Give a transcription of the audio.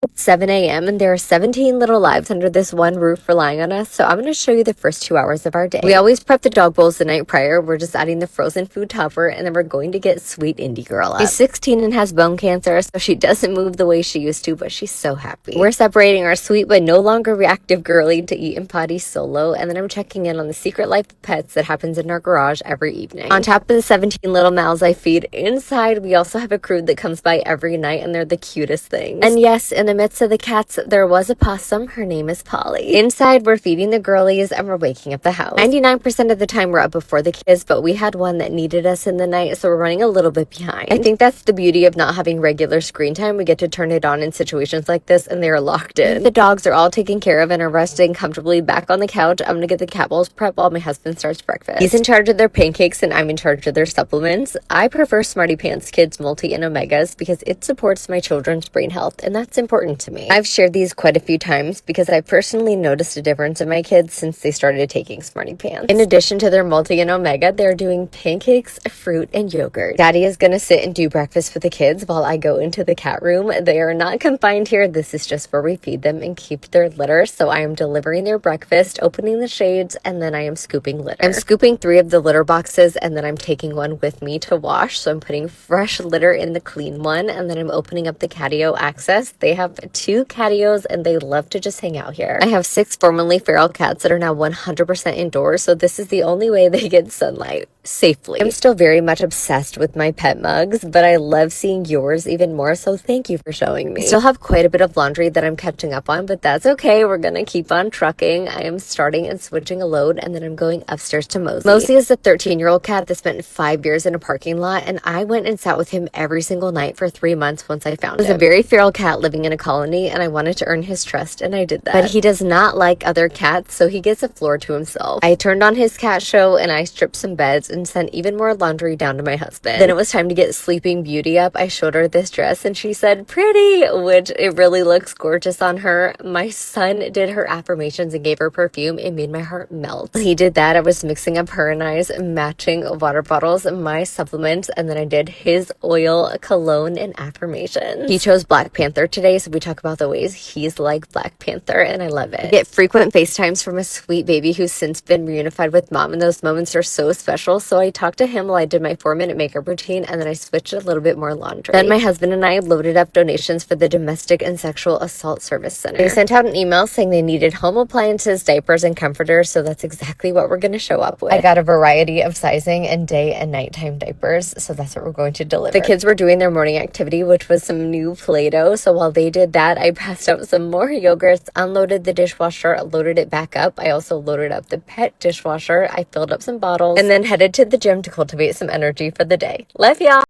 It's 7 a.m. and there are 17 little lives under this one roof relying on us, so I'm going to show you the first 2 hours of our day. We always prep the dog bowls the night prior. We're just adding the frozen food topper, and then we're going to get sweet Indie Girl up. She's 16 and has bone cancer, so she doesn't move the way she used to, but she's so happy. We're separating our sweet but no longer reactive girly to eat and potty solo, and then I'm checking in on the secret life of pets that happens in our garage every evening. On top of the 17 little mouths I feed, inside we also have a crew that comes by every night, and they're the cutest things. And yes, in the midst of the cats, there was a possum. Her name is Polly. Inside, we're feeding the girlies and we're waking up the house. 99% of the time, we're up before the kids, but we had one that needed us in the night, so we're running a little bit behind. I think that's the beauty of not having regular screen time. We get to turn it on in situations like this, and they are locked in. The dogs are all taken care of and are resting comfortably back on the couch. I'm gonna get the cat bowls prepped while my husband starts breakfast. He's in charge of their pancakes, and I'm in charge of their supplements. I prefer Smarty Pants Kids Multi and Omegas because it supports my children's brain health, and that's important to me. I've shared these quite a few times because I personally noticed a difference in my kids since they started taking Smarty Pants. In addition to their multi and omega, they're doing pancakes, fruit, and yogurt. Daddy is gonna sit and do breakfast for the kids while I go into the cat room. They are not confined here. This is just where we feed them and keep their litter. So I am delivering their breakfast, opening the shades, and then I am scooping litter. I'm scooping 3 of the litter boxes, and then I'm taking one with me to wash. So I'm putting fresh litter in the clean one, and then I'm opening up the catio access. They have 2 catios, and they love to just hang out here. I have 6 formerly feral cats that are now 100% indoors, so this is the only way they get sunlight safely. I'm still very much obsessed with my pet mugs, but I love seeing yours even more, so thank you for showing me. I still have quite a bit of laundry that I'm catching up on, but that's okay. We're gonna keep on trucking. I am starting and switching a load, and then I'm going upstairs to Mosey. Mosey is a 13-year-old cat that spent 5 years in a parking lot, and I went and sat with him every single night for 3 months once I found him. He was a very feral cat living in a colony, and I wanted to earn his trust, and I did that. But he does not like other cats, so he gets a floor to himself. I turned on his cat show, and I stripped some beds and sent even more laundry down to my husband. Then it was time to get Sleeping Beauty up. I showed her this dress, and she said, pretty, which it really looks gorgeous on her. My son did her affirmations and gave her perfume. It made my heart melt. He did that. I was mixing up her and I's matching water bottles, my supplements, and then I did his oil, cologne, and affirmations. He chose Black Panther today, so we talk about the ways he's like Black Panther, and I love it. I get frequent FaceTimes from a sweet baby who's since been reunified with mom, and those moments are so special. So I talked to him while I did my 4-minute makeup routine, and then I switched a little bit more laundry. Then my husband and I loaded up donations for the Domestic and Sexual Assault Service Center. They sent out an email saying they needed home appliances, diapers, and comforters, so that's exactly what we're going to show up with. I got a variety of sizing and day and nighttime diapers, so that's what we're going to deliver. The kids were doing their morning activity, which was some new Play-Doh, so while they did that, I passed out some more yogurts, unloaded the dishwasher, loaded it back up. I also loaded up the pet dishwasher. I filled up some bottles, and then headed to the gym to cultivate some energy for the day. Love y'all!